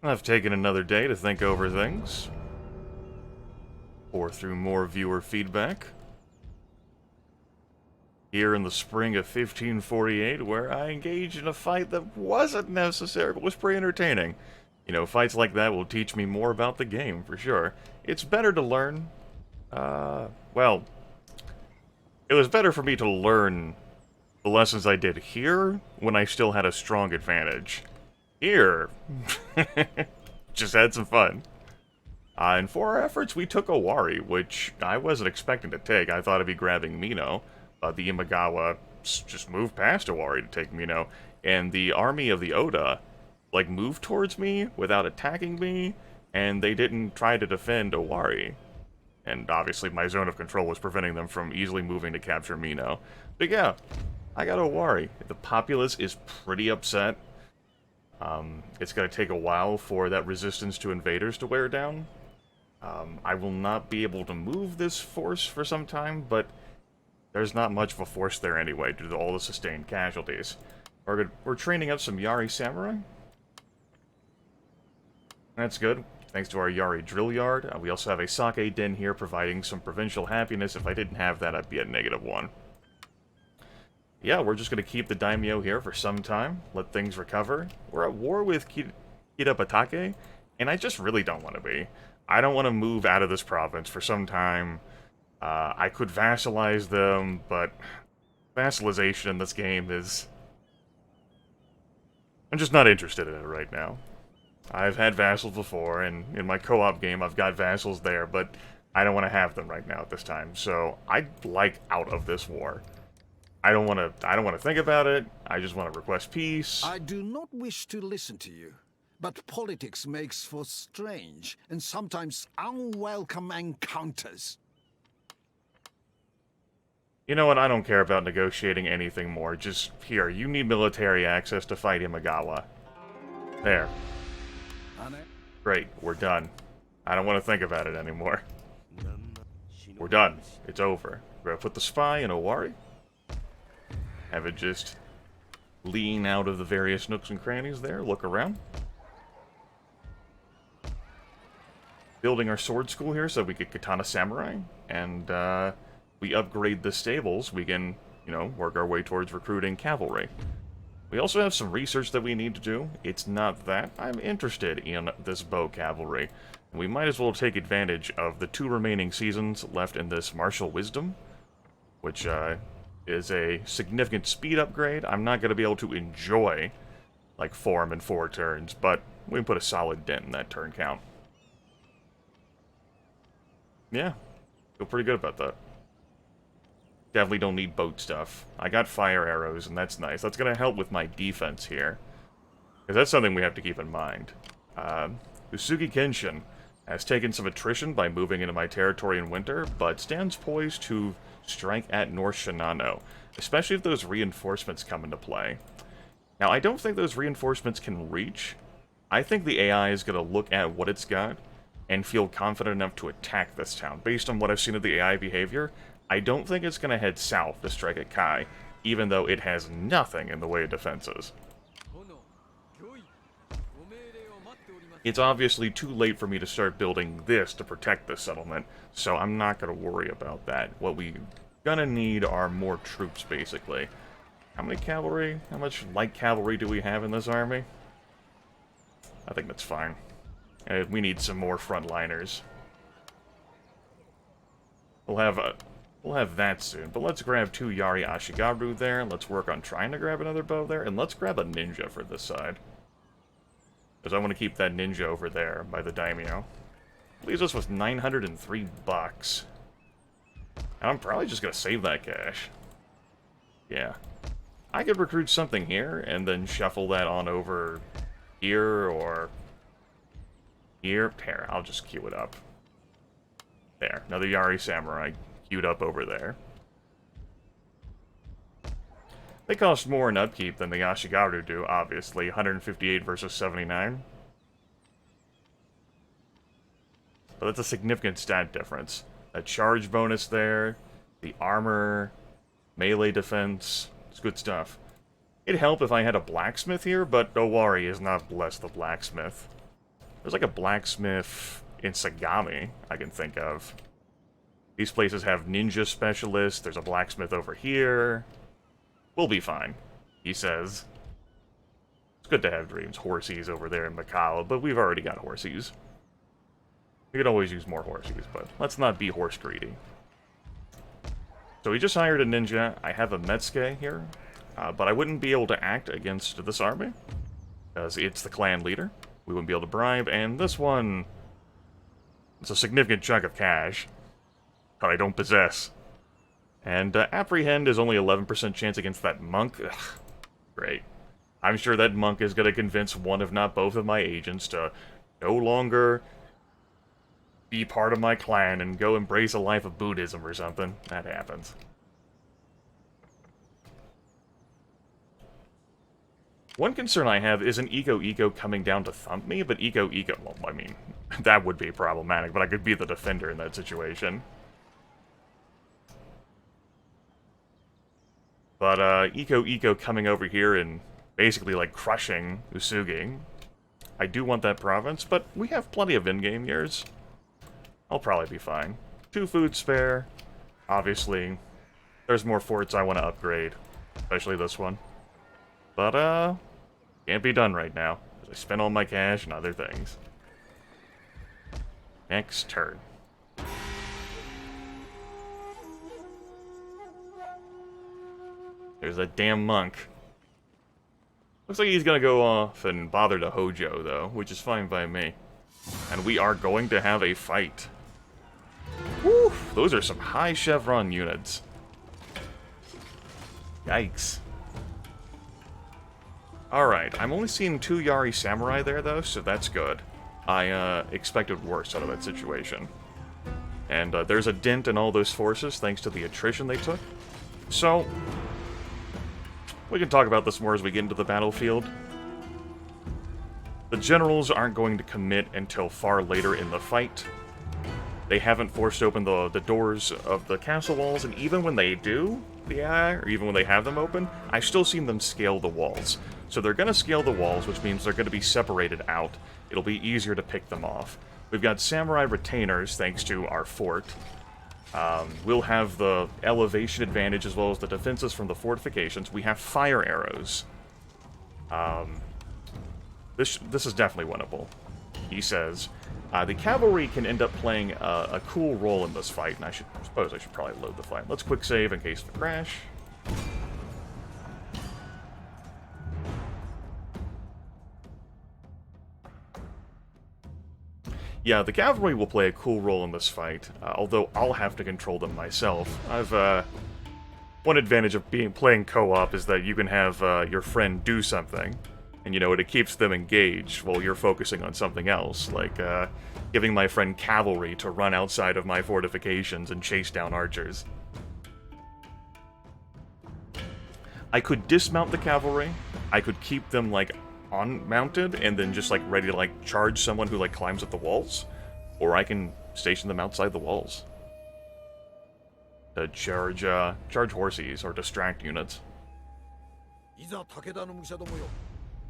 I've taken another day to think over things, pour through more viewer feedback. Here in the spring of 1548, where I engaged in a fight that wasn't necessary, but was pretty entertaining. You know, fights like that will teach me more about the game, for sure. It's better to learn. Well, it was better for me to learn the lessons I did here when I still had a strong advantage. Here, just had some fun. And for our efforts, we took Owari, which I wasn't expecting to take. I thought I'd be grabbing Mino. The Imagawa just moved past Owari to take Mino, and the army of the Oda, like, moved towards me without attacking me, and they didn't try to defend Owari. And obviously my zone of control was preventing them from easily moving to capture Mino. But yeah, I got Owari. The populace is pretty upset. It's going to take a while for that resistance to invaders to wear down. I will not be able to move this force for some time, but there's not much of a force there anyway due to all the sustained casualties. We're training up some Yari Samurai. That's good, thanks to our Yari Drill Yard. We also have a Sake Den here providing some provincial happiness. If I didn't have that, I'd be at -1. Yeah, we're just going to keep the daimyo here for some time, let things recover. We're at war with Kitabatake, and I just really don't want to be. I don't want to move out of this province for some time. I could vassalize them, but vassalization in this game is... I'm just not interested in it right now. I've had vassals before, and in my co-op game I've got vassals there, but I don't want to have them right now at this time, so I'd like out of this war. I don't want to think about it. I just want to request peace. I do not wish to listen to you, but politics makes for strange and sometimes unwelcome encounters. You know what? I don't care about negotiating anything more. Just here, you need military access to fight Imagawa. There. Great, we're done. I don't want to think about it anymore. We're done. It's over. We're gonna put the spy in Owari. Have it just lean out of the various nooks and crannies there, look around. Building our sword school here so we get Katana Samurai, and we upgrade the stables, we can, you know, work our way towards recruiting cavalry. We also have some research that we need to do. It's not that I'm interested in this bow cavalry. We might as well take advantage of the 2 remaining seasons left in this martial wisdom, which is a significant speed upgrade. I'm not going to be able to enjoy, like, form in 4 turns, but we can put a solid dent in that turn count. Yeah, feel pretty good about that. Definitely don't need boat stuff. I got fire arrows, and that's nice. That's going to help with my defense here, because that's something we have to keep in mind. Uesugi Kenshin has taken some attrition by moving into my territory in winter, but stands poised to strike at North Shinano, especially if those reinforcements come into play. Now, I don't think those reinforcements can reach. I think the AI is going to look at what it's got and feel confident enough to attack this town. Based on what I've seen of the AI behavior, I don't think it's going to head south to strike at Kai, even though it has nothing in the way of defenses. It's obviously too late for me to start building this to protect this settlement, so I'm not going to worry about that. What we're going to need are more troops, basically. How many cavalry? How much light cavalry do we have in this army? I think that's fine. We need some more frontliners. We'll have that soon, but let's grab 2 Yari Ashigaru there, let's work on trying to grab another bow there, and let's grab a ninja for this side. Because I want to keep that ninja over there by the daimyo. Leaves us with 903 bucks. And I'm probably just going to save that cash. Yeah. I could recruit something here, and then shuffle that on over here, or here. Here, I'll just queue it up. There, another Yari Samurai queued up over there. They cost more in upkeep than the Ashigaru do, obviously. 158 versus 79. But that's a significant stat difference. That charge bonus there, the armor, melee defense, it's good stuff. It'd help if I had a blacksmith here, but Owari is not blessed the blacksmith. There's like a blacksmith in Sagami I can think of. These places have ninja specialists. There's a blacksmith over here. We'll be fine, he says. It's good to have dreams. Horsies over there in Macau, but we've already got horsies. We could always use more horsies, but let's not be horse greedy. So we just hired a ninja. I have a Metsuke here, but I wouldn't be able to act against this army, because it's the clan leader. We wouldn't be able to bribe, and this one... it's a significant chunk of cash that I don't possess. And Apprehend is only 11% chance against that monk. Ugh, great. I'm sure that monk is going to convince one, if not both, of my agents to no longer be part of my clan and go embrace a life of Buddhism or something. That happens. One concern I have isn't Eco coming down to thump me, but Eco, well, I mean, that would be problematic, but I could be the defender in that situation. But Eco coming over here and basically like crushing Uesugi. I do want that province, but we have plenty of in-game years. I'll probably be fine. 2 food spare. Obviously, there's more forts I want to upgrade, especially this one. But can't be done right now, because I spent all my cash and other things. Next turn. There's that damn monk. Looks like he's gonna go off and bother the Hojo, though, which is fine by me. And we are going to have a fight. Woo! Those are some high chevron units. Yikes. Alright, I'm only seeing 2 Yari Samurai there, though, so that's good. I expected worse out of that situation. And there's a dent in all those forces, thanks to the attrition they took. So, we can talk about this more as we get into the battlefield. The generals aren't going to commit until far later in the fight. They haven't forced open the doors of the castle walls, and even when they do, or even when they have them open, I've still seen them scale the walls. So they're going to scale the walls, which means they're going to be separated out. It'll be easier to pick them off. We've got samurai retainers, thanks to our fort. We'll have the elevation advantage as well as the defenses from the fortifications. We have fire arrows. This is definitely winnable, he says. The cavalry can end up playing a cool role in this fight, and I suppose I should probably load the fight. Let's quick save in case of a crash. Yeah, the cavalry will play a cool role in this fight, although I'll have to control them myself. One advantage of playing co-op is that you can have your friend do something, and you know, it keeps them engaged while you're focusing on something else, like giving my friend cavalry to run outside of my fortifications and chase down archers. I could dismount the cavalry, I could keep them, like, unmounted, and then just, like, ready to, like, charge someone who, like, climbs up the walls, or I can station them outside the walls to charge horses or distract units. いざ武田の武者どもよ、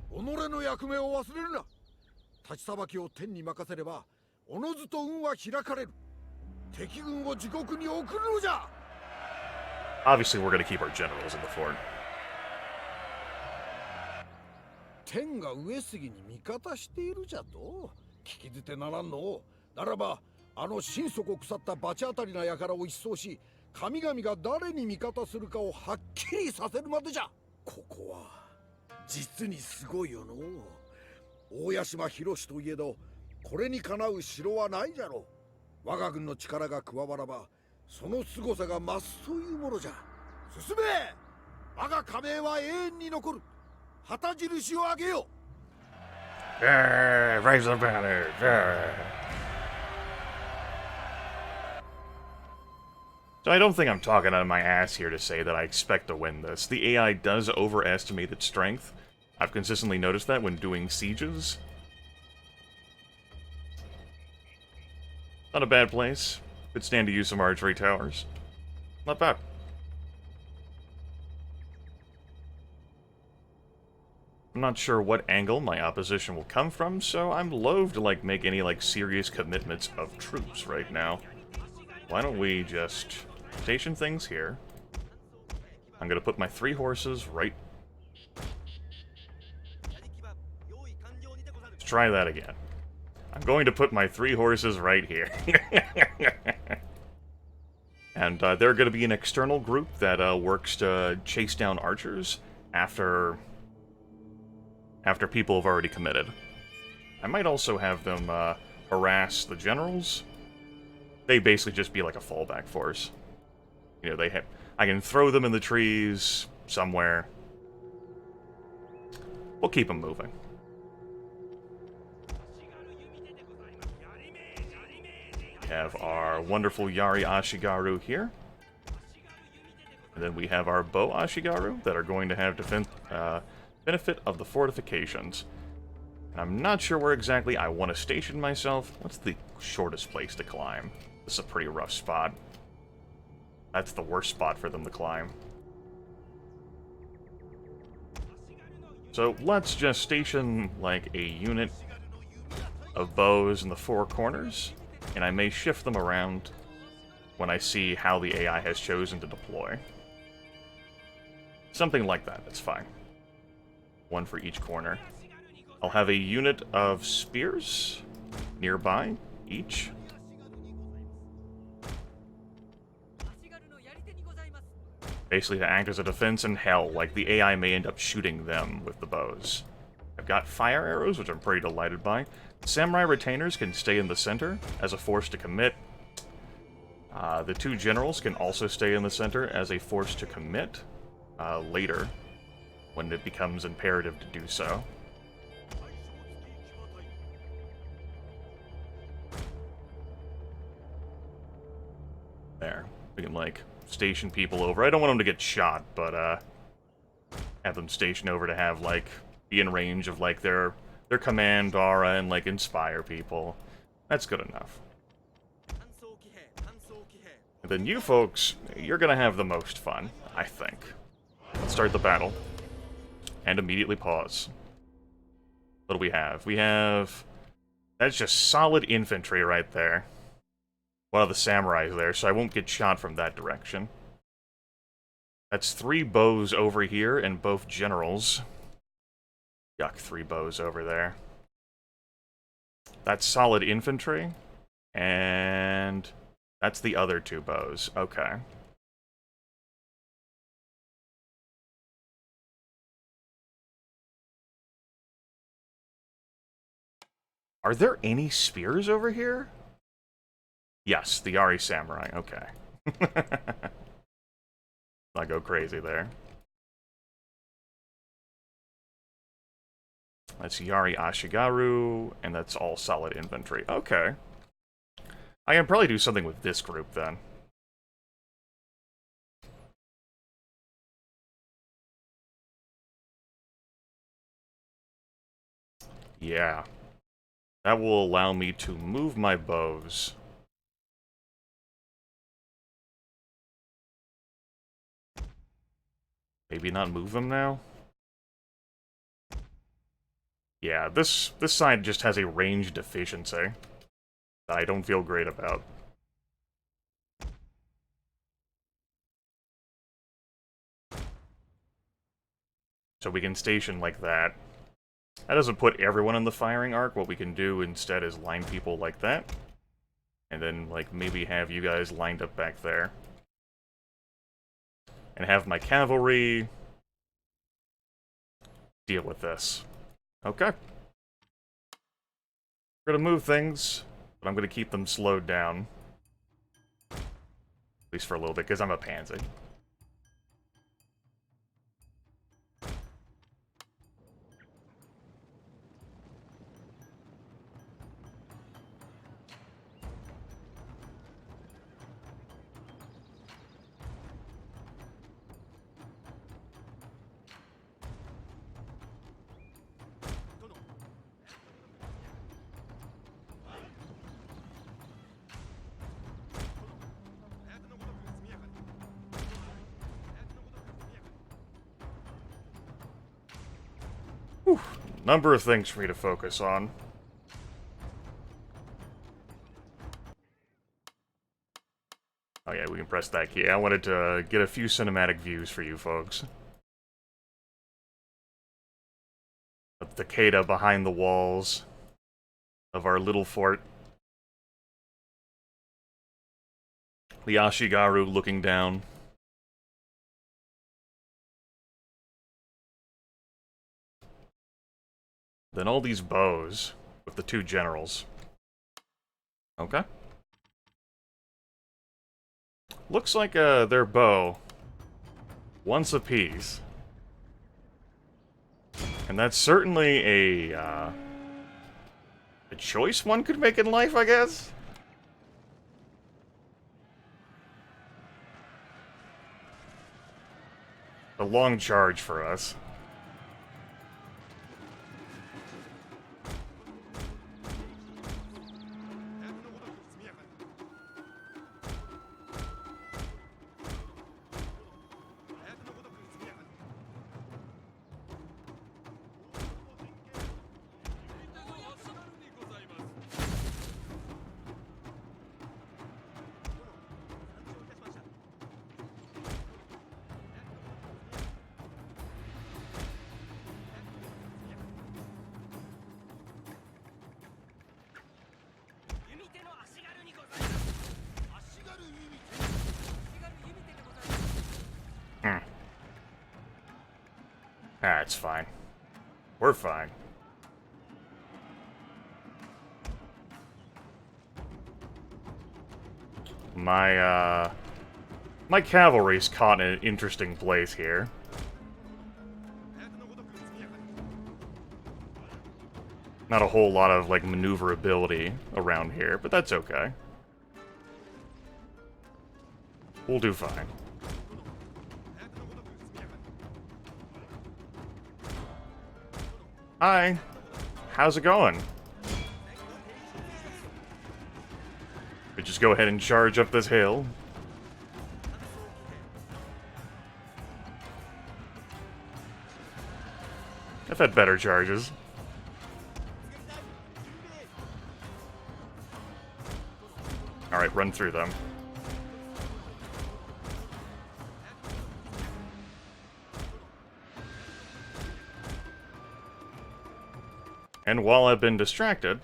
己の役目を忘れるな。立ちさばきを天に任せれば、おのずと運は開かれる。敵軍を地獄に送るのじゃ。Obviously, we're going to keep our generals in the fort. 天が上杉に味方しているじゃと聞き捨てならんの。ならばあの心底腐った罰当たりな輩を一掃し、神々が誰に味方するかをはっきりさせるまでじゃ。ここは実にすごいよの。大屋島広しといえど、これにかなう城はないじゃろう。我が軍の力が加わらば、その凄さが増すというものじゃ。進め、我が加盟は永遠に残る。旗印を上げよう。Raise the banner. So I don't think I'm talking out of my ass here to say that I expect to win this. The AI does overestimate its strength. I've consistently noticed that when doing sieges. Not a bad place. Could stand to use some archery towers. Not bad. I'm not sure what angle my opposition will come from, so I'm loath to, like, make any, like, serious commitments of troops right now. Why don't we just station things here? I'm gonna put my 3 horses right... Let's try that again. I'm going to put my 3 horses right here. And they're going to be an external group that works to chase down archers after people have already committed. I might also have them harass the generals. They basically just be like a fallback force. You know, I can throw them in the trees somewhere. We'll keep them moving. We have our wonderful Yari Ashigaru here. And then we have our Bow Ashigaru that are going to have benefit of the fortifications. And I'm not sure where exactly I want to station myself. What's the shortest place to climb? This is a pretty rough spot. That's the worst spot for them to climb. So let's just station, like, a unit of bows in the 4 corners. And I may shift them around when I see how the AI has chosen to deploy. Something like that, that's fine. 1 for each corner. I'll have a unit of spears nearby, each. Basically to act as a defense, and hell, like, the AI may end up shooting them with the bows. I've got fire arrows, which I'm pretty delighted by. Samurai retainers can stay in the center as a force to commit. The 2 generals can also stay in the center as a force to commit later, when it becomes imperative to do so. There. We can, like, station people over. I don't want them to get shot, but have them station over to have, like, be in range of, like, their command aura and, like, inspire people. That's good enough. And then you folks, you're gonna have the most fun, I think. Let's start the battle. And immediately pause. What do we have? We have... That's just solid infantry right there. One of the samurais there, so I won't get shot from that direction. That's 3 bows over here and both generals. Yuck, 3 bows over there. That's solid infantry. And that's the other 2 bows. Okay. Are there any spears over here? Yes, the Yari Samurai. Okay. Not go crazy there. That's Yari Ashigaru, and that's all solid infantry. Okay. I can probably do something with this group, then. Yeah. That will allow me to move my bows. Maybe not move them now? Yeah, this side just has a range deficiency that I don't feel great about. So we can station like that. That doesn't put everyone in the firing arc. What we can do instead is line people like that. And then, like, maybe have you guys lined up back there. And have my cavalry deal with this. Okay. We're gonna move things, but I'm gonna keep them slowed down. At least for a little bit, because I'm a pansy. Whew. Number of things for me to focus on. Oh yeah, we can press that key. I wanted to get a few cinematic views for you folks. Of Takeda behind the walls of our little fort. The Ashigaru looking down. Then all these bows with the two generals. Okay. Looks like their bow. Once a piece. And that's certainly a choice one could make in life, I guess? A long charge for us. Ah, it's fine. We're fine. My cavalry's caught in an interesting place here. Not a whole lot of, like, maneuverability around here, but that's okay. We'll do fine. Hi. How's it going? We just go ahead and charge up this hill. I've had better charges. Alright, run through them. And while I've been distracted...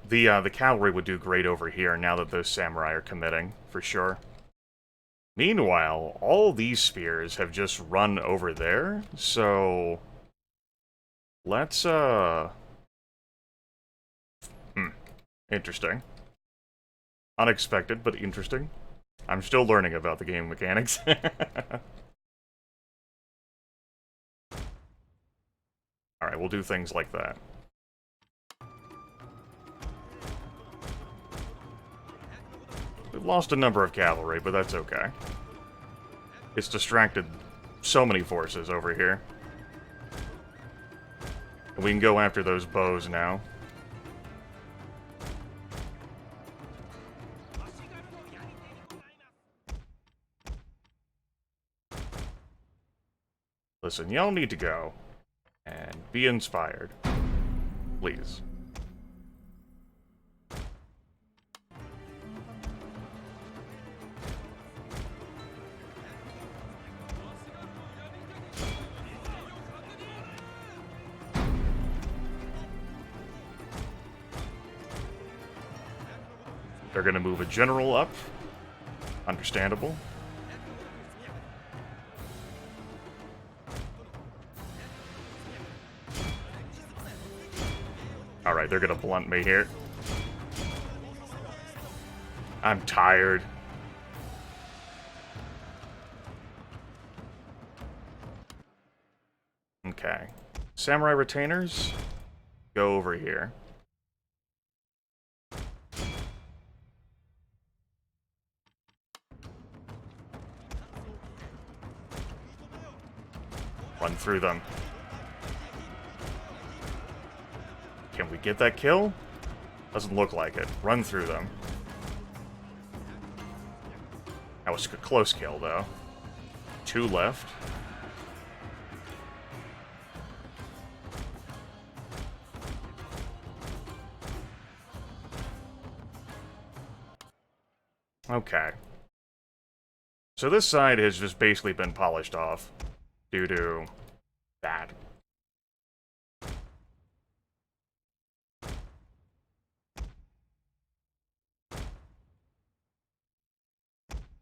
The cavalry would do great over here now that those samurai are committing, for sure. Meanwhile, all these spears have just run over there, so... Let's, Interesting. Unexpected, but interesting. I'm still learning about the game mechanics. Alright, we'll do things like that. We've lost a number of cavalry, but that's okay. It's distracted so many forces over here. And we can go after those bows now. Listen, y'all need to go. And be inspired. Please. They're gonna move a general up. Understandable. Alright, they're gonna blunt me here. I'm tired. Okay. Samurai retainers, go over here. run through them. Can we get that kill? Doesn't look like it. Run through them. That was a close kill, though. 2 left. Okay. So this side has just basically been polished off due to that.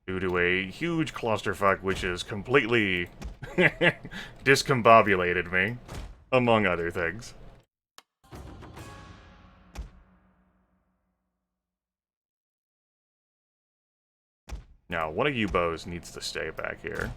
Due to a huge clusterfuck which has completely discombobulated me, among other things. Now, one of you bows needs to stay back here.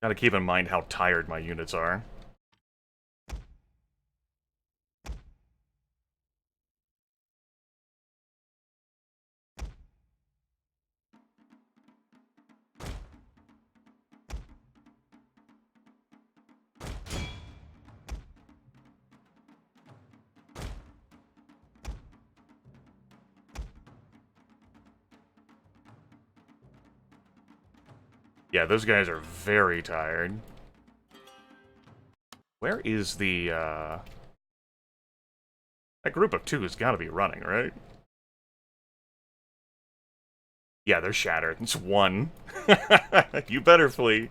Gotta keep in mind how tired my units are. Yeah, those guys are very tired. Where is the, That group of 2 has gotta be running, right? Yeah, they're shattered. It's 1. You better flee.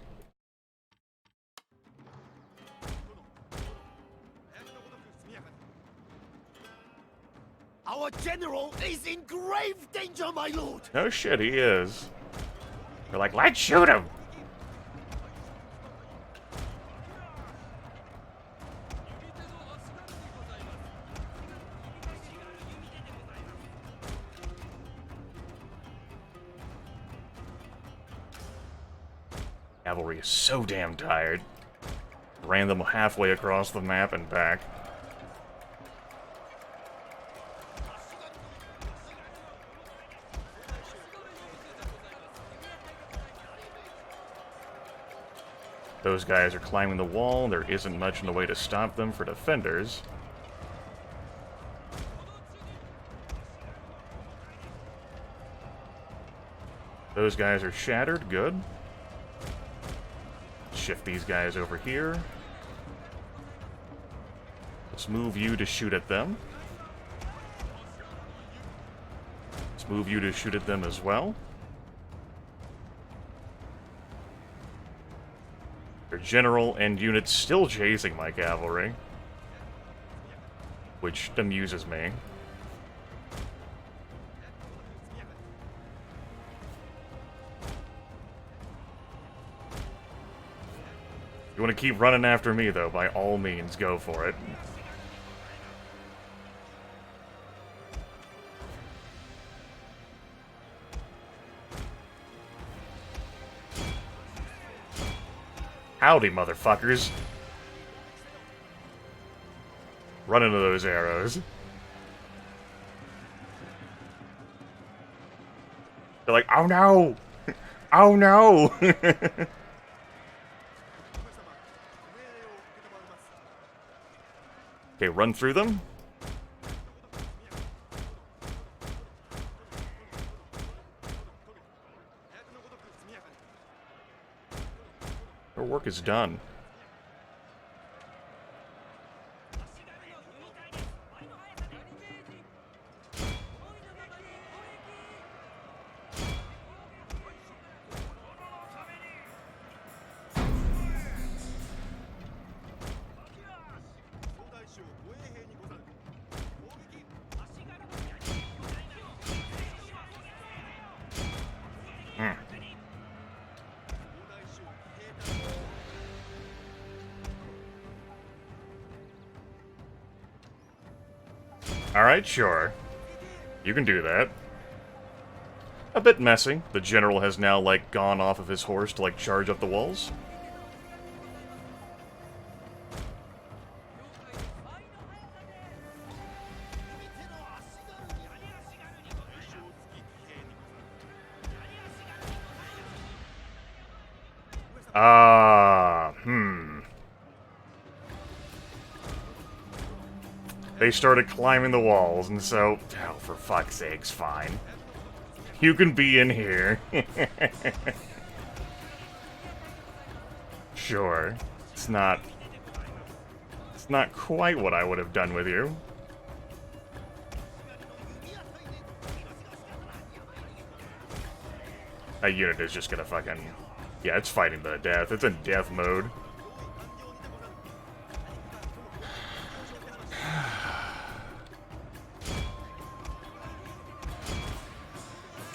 Our general is in grave danger, my lord! No shit, he is. They're like, let's shoot him! Cavalry is so damn tired. Ran them halfway across the map and back. Those guys are climbing the wall. There isn't much in the way to stop them for defenders. Those guys are shattered. Good. Shift these guys over here. Let's move you to shoot at them. Let's move you to shoot at them as well. Their general and units still chasing my cavalry, which amuses me. You want to keep running after me, though, by all means, go for it. Howdy, motherfuckers. Run into those arrows. They're like, oh no! Oh no! Okay, run through them. Their work is done. Alright, sure. You can do that. A bit messy. The general has now, like, gone off of his horse to, like, charge up the walls. They started climbing the walls, and so... Oh, for fuck's sakes, fine. You can be in here. Sure. It's not quite what I would have done with you. That unit is just gonna fucking... Yeah, it's fighting to the death. It's in death mode.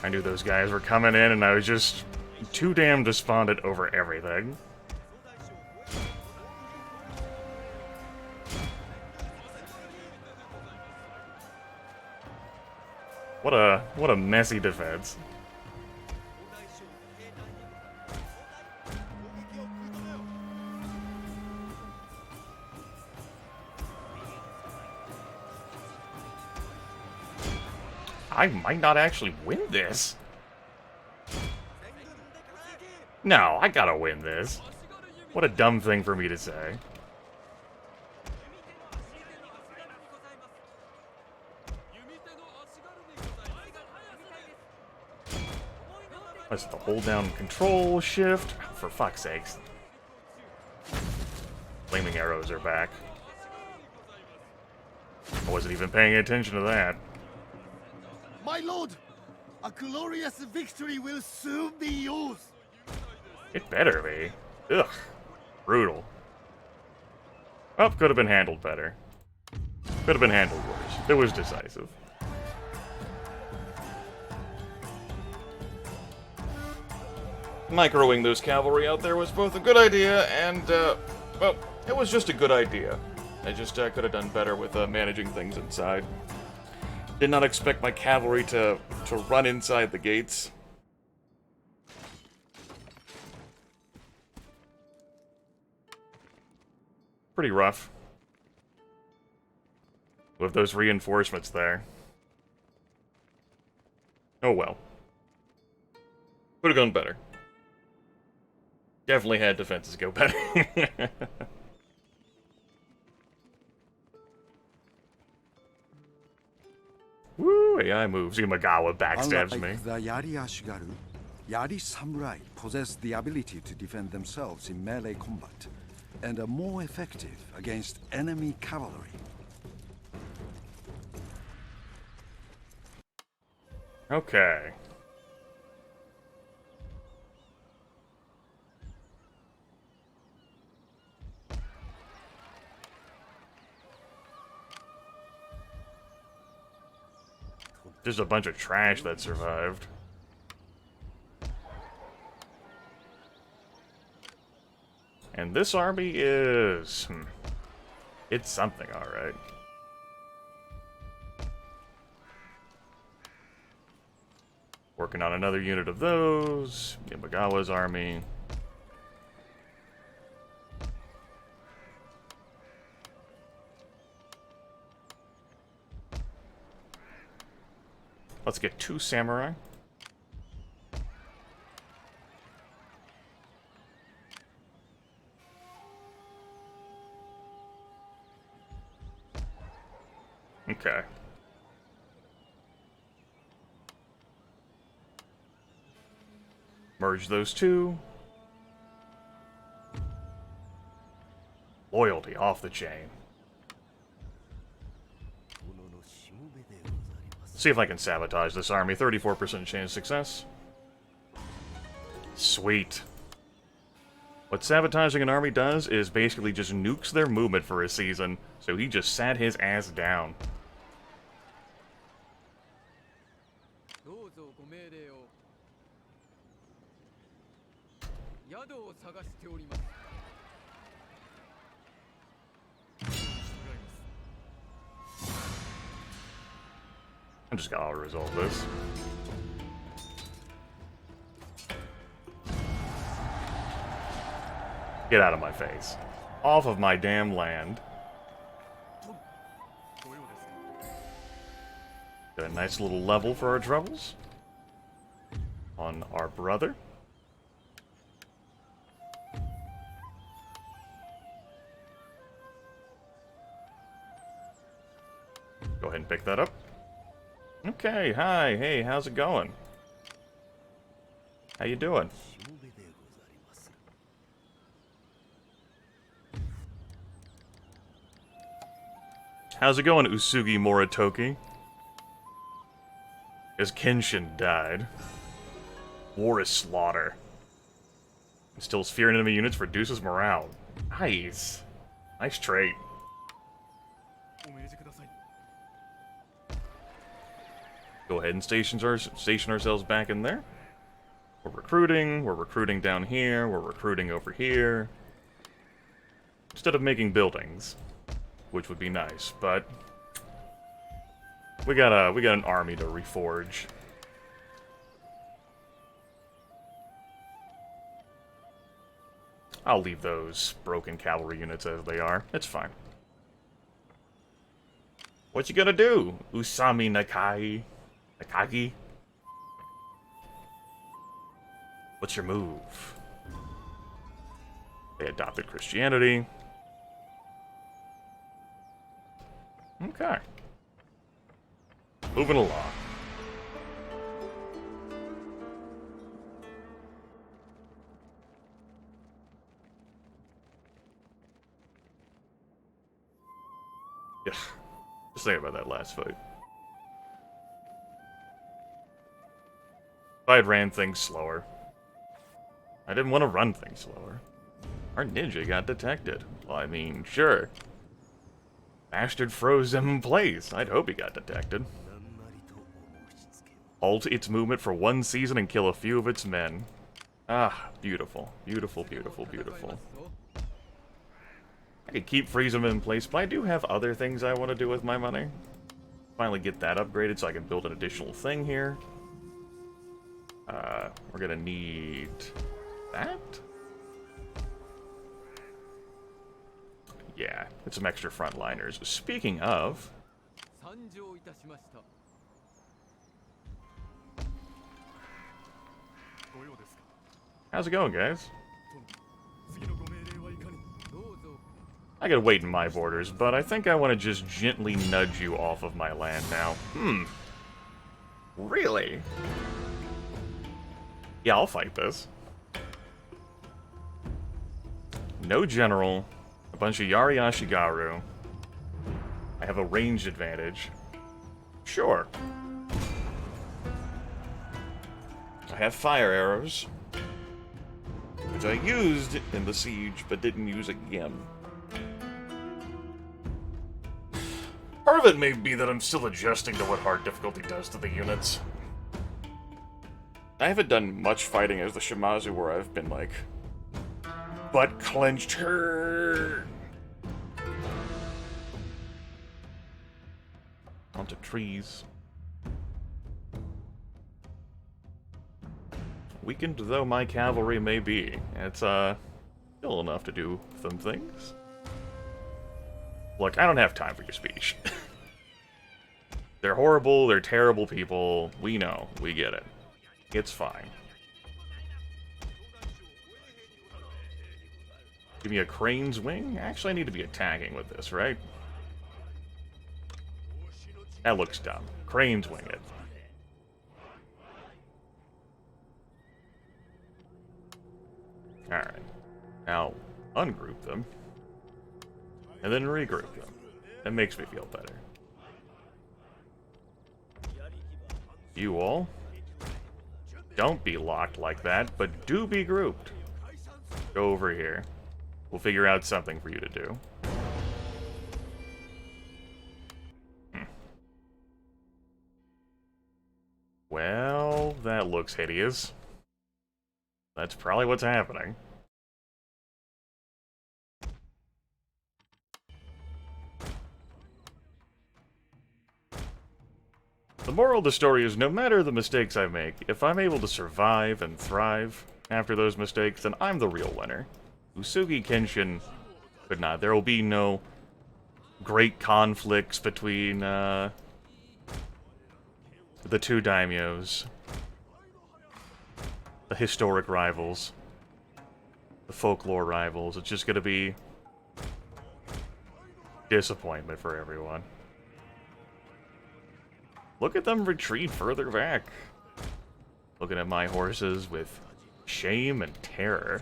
I knew those guys were coming in, and I was just too damn despondent over everything. What a messy defense. I might not actually win this. No, I gotta win this. What a dumb thing for me to say. That's the hold down control shift. For fuck's sakes. Flaming arrows are back. I wasn't even paying attention to that. My lord, a glorious victory will soon be yours. It better be. Ugh. Brutal. Well, could have been handled better. Could have been handled worse. It was decisive. Microing those cavalry out there was both a good idea and, well, it was just a good idea. I just could have done better with managing things inside. Did not expect my cavalry to run inside the gates. Pretty rough. With those reinforcements there. Oh well. Could have gone better. Definitely had defenses go better. Woo, AI moves. Imagawa backstabs me. Unlike the Yari Ashigaru, Yari Samurai possess the ability to defend themselves in melee combat, and are more effective against enemy cavalry. Okay. Just a bunch of trash that survived. And this army is... it's something, alright. Working on another unit of those. Imagawa's army. Let's get 2 samurai. Okay. Merge those 2. Loyalty off the chain. See if I can sabotage this army. 34% chance of success. Sweet. What sabotaging an army does is basically just nukes their movement for a season, so he just sat his ass down. I just gotta resolve this. Get out of my face. Off of my damn land. Got a nice little level for our troubles. On our brother. Go ahead and pick that up. Okay, hi, hey, how's it going? How you doing? How's it going, Uesugi Moritoki? As Kenshin died. War is slaughter. Instills fear in enemy units, reduces morale. Nice. Nice trait. Go ahead and station ourselves back in there. We're recruiting down here, we're recruiting over here. Instead of making buildings, which would be nice, but we got an army to reforge. I'll leave those broken cavalry units as they are. It's fine. What you gonna do, Usami Nakagi? What's your move? They adopted Christianity. Okay. Moving along. Yeah. Just think about that last fight. If I had ran things slower. I didn't want to run things slower. Our ninja got detected. Well, I mean, sure. Bastard froze him in place. I'd hope he got detected. Halt its movement for 1 season and kill a few of its men. Ah, beautiful. Beautiful, beautiful, beautiful. I could keep freezing him in place, but I do have other things I want to do with my money. Finally get that upgraded so I can build an additional thing here. We're gonna need that? Yeah, get some extra frontliners. Speaking of... How's it going, guys? I gotta wait in my borders, but I think I want to just gently nudge you off of my land now. Really? Yeah, I'll fight this. No general. A bunch of Yari Ashigaru. I have a ranged advantage. Sure. I have fire arrows, which I used in the siege, but didn't use again. Part of it may be that I'm still adjusting to what hard difficulty does to the units. I haven't done much fighting as the Shimazu where I've been like, butt clenched her. Onto trees. Weakened though my cavalry may be, it's still enough to do some things. Look, I don't have time for your speech. They're horrible, they're terrible people. We know, we get it. It's fine. Give me a crane's wing? Actually, I need to be attacking with this, right? That looks dumb. Crane's wing it. Alright. Now, ungroup them. And then regroup them. That makes me feel better. You all, don't be locked like that, but do be grouped. Go over here. We'll figure out something for you to do. Well, that looks hideous. That's probably what's happening. The moral of the story is, no matter the mistakes I make, if I'm able to survive and thrive after those mistakes, then I'm the real winner. Uesugi Kenshin could not. There will be no great conflicts between the two daimyos. The historic rivals. The folklore rivals. It's just gonna be disappointment for everyone. Look at them retreat further back. Looking at my horses with shame and terror.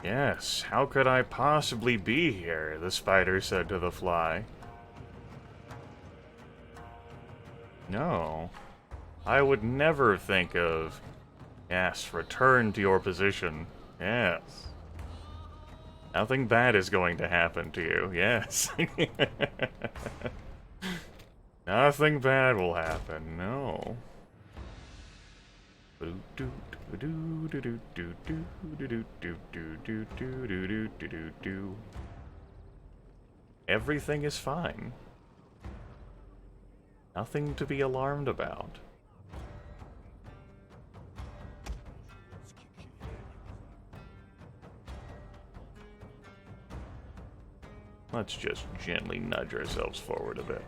Yes, how could I possibly be here? The spider said to the fly. No, I would never think of, yes, return to your position. Yes. Nothing bad is going to happen to you, yes. Nothing bad will happen, no. Everything is fine. Nothing to be alarmed about. Let's just gently nudge ourselves forward a bit.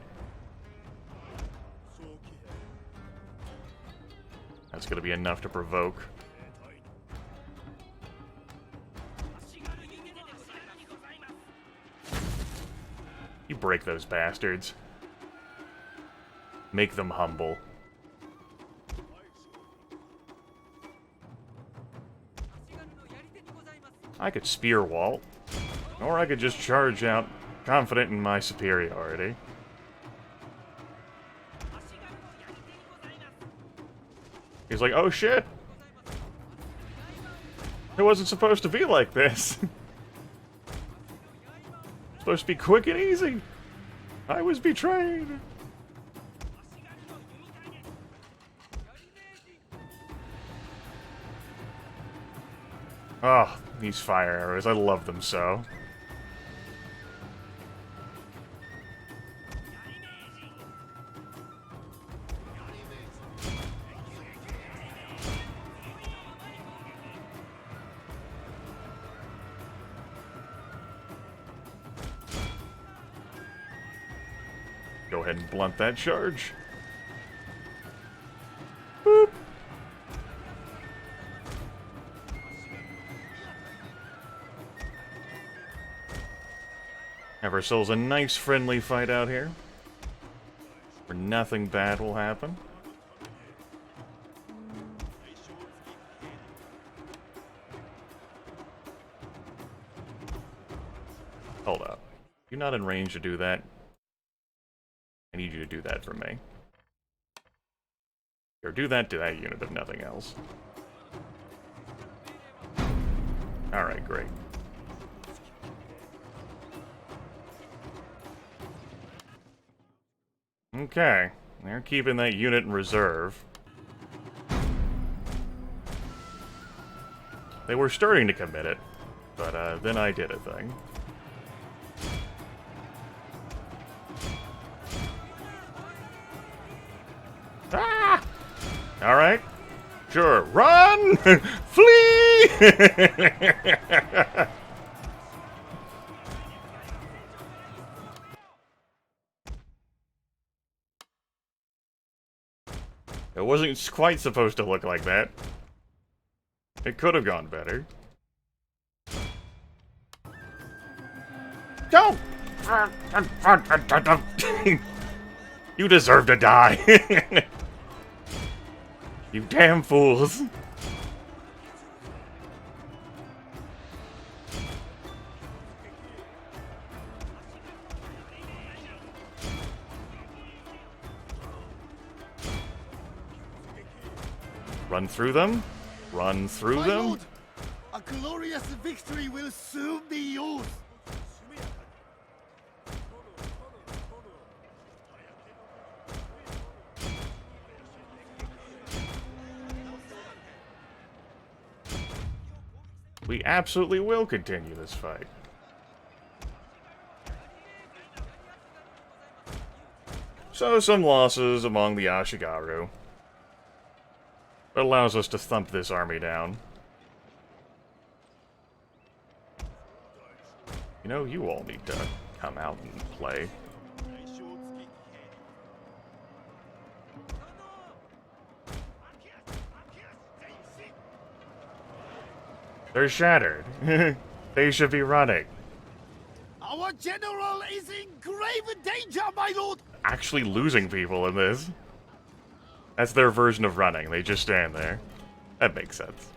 That's gonna be enough to provoke. You break those bastards. Make them humble. I could spear Walt, or I could just charge out, confident in my superiority. He's like, oh shit! It wasn't supposed to be like this. It's supposed to be quick and easy. I was betrayed. Oh, these fire arrows, I love them so. Go ahead and blunt that charge. Boop. Have ourselves a nice friendly fight out here, where nothing bad will happen. Hold up. You're not in range to do that. I need you to do that for me. Or do that to that unit, if nothing else. Alright, great. Okay, they're keeping that unit in reserve. They were starting to commit it, but then I did a thing. Ah! Alright. Sure. Run! Flee! It wasn't quite supposed to look like that. It could have gone better. Go! You deserve to die! You damn fools! Run through them. Run through them. Lord, a glorious victory will soon be yours. We absolutely will continue this fight. So some losses among the Ashigaru. It allows us to thump this army down. You know, you all need to come out and play. They're shattered. They should be running. Our general is in grave danger, my lord! Actually losing people in this. That's their version of running. They just stand there. That makes sense.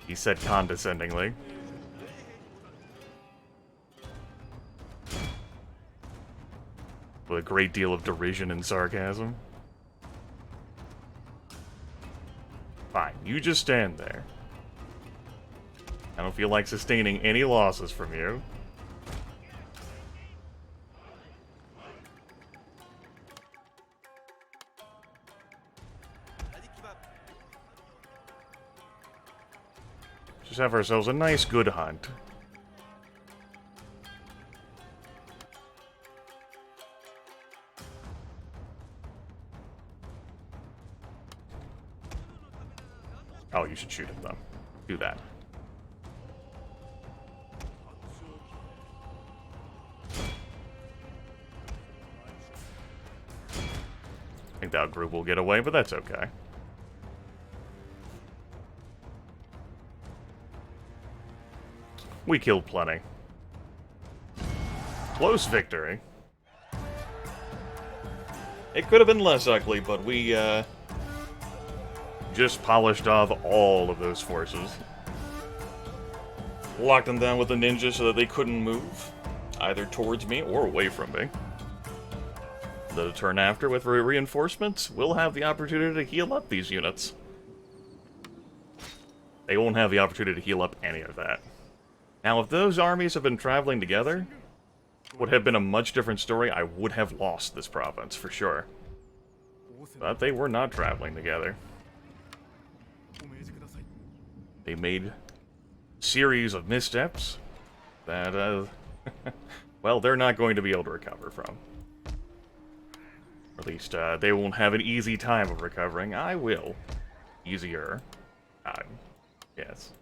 He said condescendingly. With a great deal of derision and sarcasm. Fine, you just stand there. I don't feel like sustaining any losses from you. Just have ourselves a nice good hunt. Oh, you should shoot him, though. Do that. I think that group will get away, but that's okay. We killed plenty. Close victory. It could have been less ugly, but we, just polished off all of those forces. Locked them down with the ninja so that they couldn't move, either towards me or away from me. The turn after, with reinforcements, we'll have the opportunity to heal up these units. They won't have the opportunity to heal up any of that. Now, if those armies have been traveling together, it would have been a much different story. I would have lost this province, for sure. But they were not traveling together. They made a series of missteps that, well, they're not going to be able to recover from. Or at least, they won't have an easy time of recovering. I will. Easier. Yes.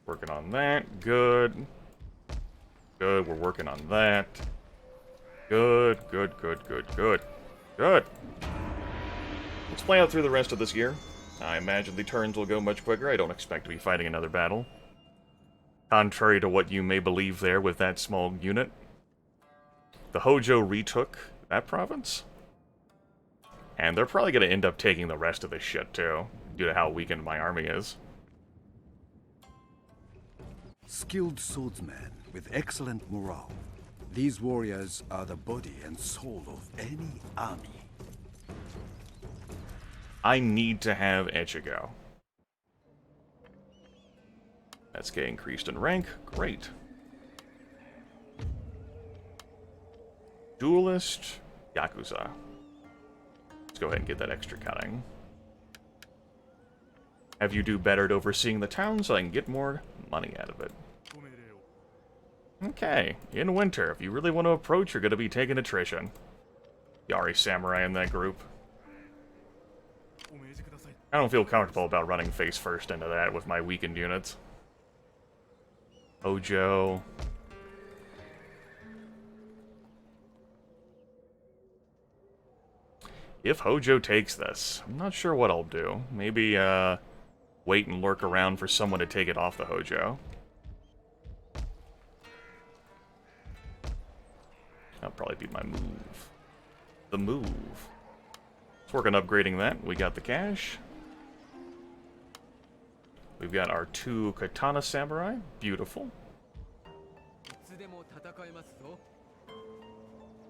Working on that. Good. Good, we're working on that. Good, good, good, good, good. Good. Let's play out through the rest of this year. I imagine the turns will go much quicker. I don't expect to be fighting another battle. Contrary to what you may believe there with that small unit. The Hojo retook that province. And they're probably going to end up taking the rest of this shit, too, due to how weakened my army is. Skilled swordsmen with excellent morale. These warriors are the body and soul of any army. I need to have Ichigo. That's getting increased in rank. Great. Duelist, Yakuza. Let's go ahead and get that extra cutting. Have you do better at overseeing the town so I can get more money out of it. Okay, in winter, if you really want to approach, you're going to be taking attrition. Yari Samurai in that group. I don't feel comfortable about running face first into that with my weakened units. Hojo. If Hojo takes this, I'm not sure what I'll do. Maybe, wait and lurk around for someone to take it off the Hojo. That'll probably be my move. The move. Let's work on upgrading that. We got the cash. We've got our 2 Katana Samurai. Beautiful.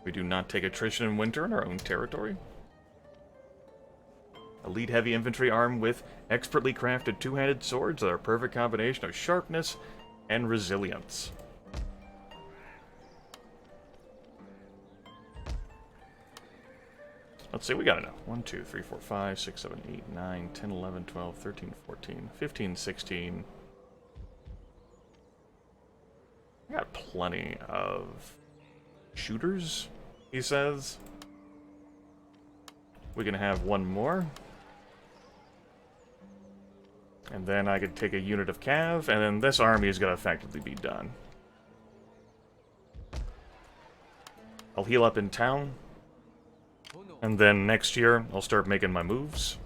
We do not take attrition in winter in our own territory. Elite heavy infantry armed with expertly crafted two-handed swords that are a perfect combination of sharpness and resilience. Let's see, we got enough. 1, 2, 3, 4, 5, 6, 7, 8, 9, 10, 11, 12, 13, 14, 15, 16. I got plenty of shooters, he says. We can have one more. And then I could take a unit of cav, and then this army is going to effectively be done. I'll heal up in town. And then next year, I'll start making my moves.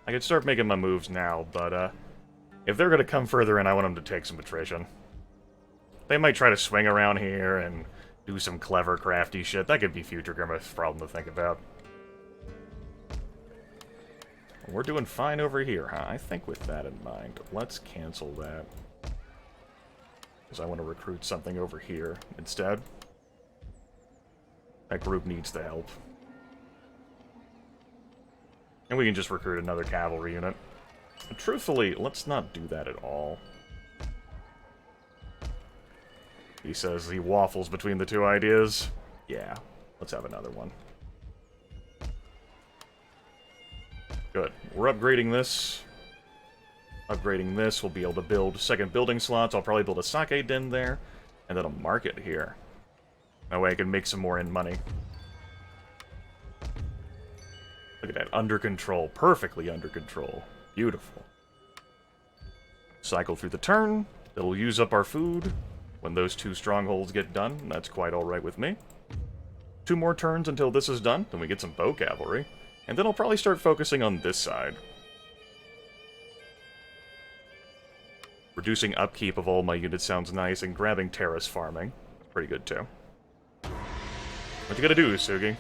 I could start making my moves now, but if they're going to come further in, I want them to take some attrition. They might try to swing around here and do some clever, crafty shit. That could be future Grimith's problem to think about. We're doing fine over here, huh? I think with that in mind, let's cancel that. Because I want to recruit something over here instead. That group needs the help. And we can just recruit another cavalry unit. But truthfully, let's not do that at all. He says he waffles between the two ideas. Yeah, let's have another one. Good. We're upgrading this. Upgrading this, we'll be able to build second building slots. I'll probably build a sake den there, and then a market here. That way I can make some more in money. Look at that, under control. Perfectly under control. Beautiful. Cycle through the turn. It'll use up our food. When those two strongholds get done, that's quite alright with me. 2 more turns until this is done, then we get some bow cavalry. And then I'll probably start focusing on this side. Reducing upkeep of all my units sounds nice, and grabbing terrace farming. Pretty good, too. What you gotta do, Uesugi?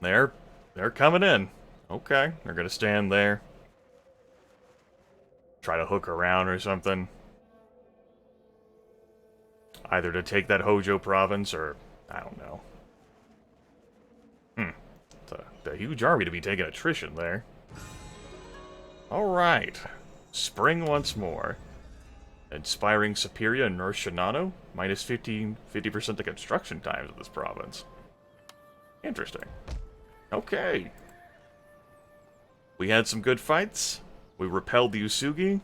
They're coming in. Okay, they're gonna stand there. Try to hook around or something. Either to take that Hojo province, or... I don't know. It's a huge army to be taking attrition there. Alright. Spring once more. Inspiring Superior and Nurse Shinano. Minus 50% the construction times of this province. Interesting. Okay. We had some good fights. We repelled the Uesugi.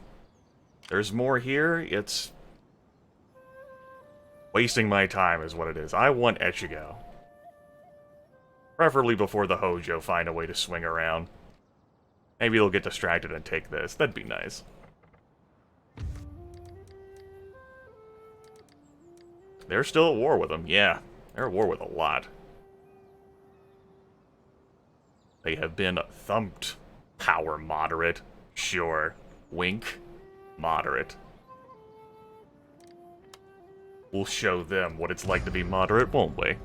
There's more here. It's... wasting my time is what it is. I want Echigo. Preferably before the Hojo find a way to swing around. Maybe they'll get distracted and take this. That'd be nice. They're still at war with them. Yeah, they're at war with a lot. They have been thumped. Power moderate. Sure. Wink. Moderate. We'll show them what it's like to be moderate, won't we?